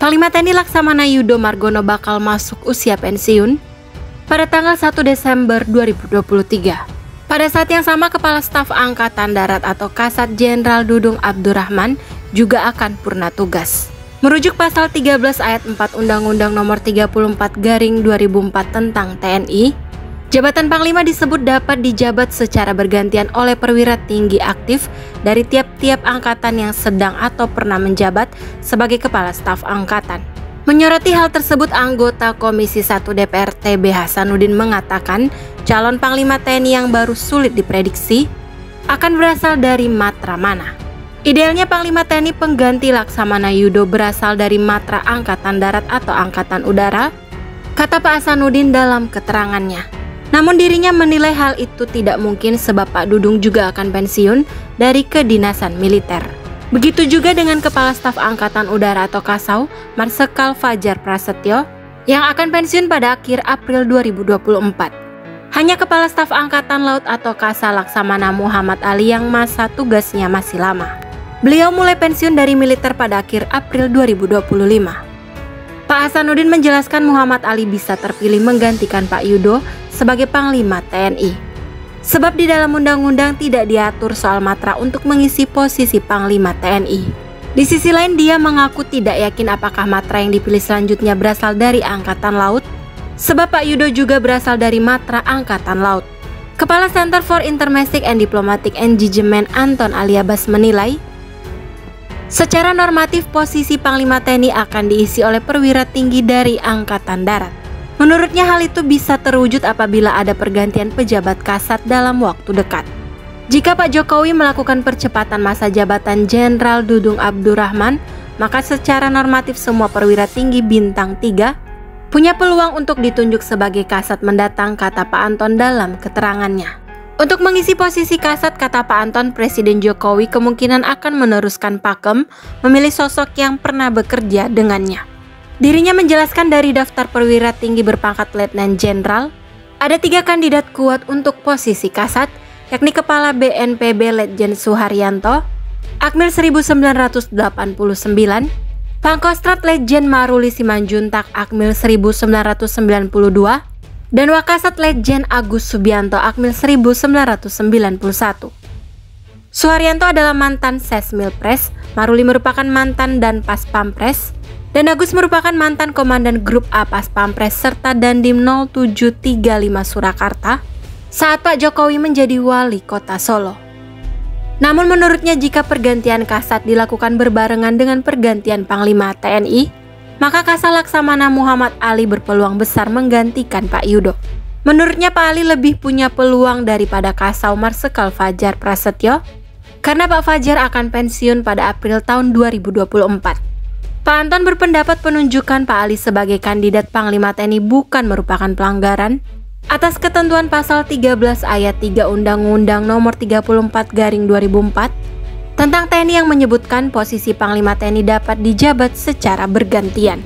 Panglima TNI Laksamana Yudo Margono bakal masuk usia pensiun pada tanggal 1 Desember 2023. Pada saat yang sama, Kepala Staf Angkatan Darat atau Kasat Jenderal Dudung Abdurrahman juga akan purna tugas. Merujuk pasal 13 ayat 4 Undang-Undang Nomor 34/2004 tentang TNI, jabatan Panglima disebut dapat dijabat secara bergantian oleh perwira tinggi aktif dari tiap-tiap angkatan yang sedang atau pernah menjabat sebagai Kepala Staf Angkatan. Menyoroti hal tersebut, anggota Komisi 1 DPR TB Hasanuddin mengatakan calon Panglima TNI yang baru sulit diprediksi akan berasal dari matra mana. Idealnya Panglima TNI pengganti Laksamana Yudo berasal dari matra Angkatan Darat atau Angkatan Udara, kata Pak Hasanuddin dalam keterangannya. Namun dirinya menilai hal itu tidak mungkin sebab Pak Dudung juga akan pensiun dari kedinasan militer. Begitu juga dengan Kepala Staf Angkatan Udara atau Kasau, Marsikal Fajar Prasetyo, yang akan pensiun pada akhir April 2024. Hanya Kepala Staf Angkatan Laut atau Kasal Laksamana Muhammad Ali yang masa tugasnya masih lama. Beliau mulai pensiun dari militer pada akhir April 2025. Pak Hasanuddin menjelaskan Muhammad Ali bisa terpilih menggantikan Pak Yudo sebagai Panglima TNI. Sebab di dalam undang-undang tidak diatur soal matra untuk mengisi posisi Panglima TNI. Di sisi lain, dia mengaku tidak yakin apakah matra yang dipilih selanjutnya berasal dari Angkatan Laut, sebab Pak Yudo juga berasal dari matra Angkatan Laut. Kepala Center for Intermestic and Diplomatic Engagement Anton Aliabas menilai, secara normatif posisi Panglima TNI akan diisi oleh perwira tinggi dari Angkatan Darat. Menurutnya hal itu bisa terwujud apabila ada pergantian pejabat Kasat dalam waktu dekat. Jika Pak Jokowi melakukan percepatan masa jabatan Jenderal Dudung Abdurrahman, maka secara normatif semua perwira tinggi bintang 3 punya peluang untuk ditunjuk sebagai Kasat mendatang, kata Pak Anton dalam keterangannya. Untuk mengisi posisi Kasat, kata Pak Anton, Presiden Jokowi kemungkinan akan meneruskan Pakem memilih sosok yang pernah bekerja dengannya. Dirinya menjelaskan dari daftar perwira tinggi berpangkat Letnan Jenderal, ada 3 kandidat kuat untuk posisi Kasat, yakni Kepala BNPB Letjen Suharyanto, Akmil 1989, Pangkostrat Letjen Maruli Simanjuntak Akmil 1992, dan Wakasat Letjen Agus Subianto Akmil 1991. Suharyanto adalah mantan Sesmilpres, Maruli merupakan mantan Danpas Pampres, dan Agus merupakan mantan Komandan Grup A Pas Pampres serta Dandim 0735 Surakarta saat Pak Jokowi menjadi wali kota Solo. Namun menurutnya jika pergantian Kasat dilakukan berbarengan dengan pergantian Panglima TNI, maka Kasal Laksamana Muhammad Ali berpeluang besar menggantikan Pak Yudo. Menurutnya Pak Ali lebih punya peluang daripada Kasau Marsikal Fajar Prasetyo karena Pak Fajar akan pensiun pada April tahun 2024. Pak Anton berpendapat penunjukan Pak Ali sebagai kandidat Panglima TNI bukan merupakan pelanggaran atas ketentuan pasal 13 ayat 3 Undang-Undang Nomor 34/2004 tentang TNI yang menyebutkan posisi Panglima TNI dapat dijabat secara bergantian.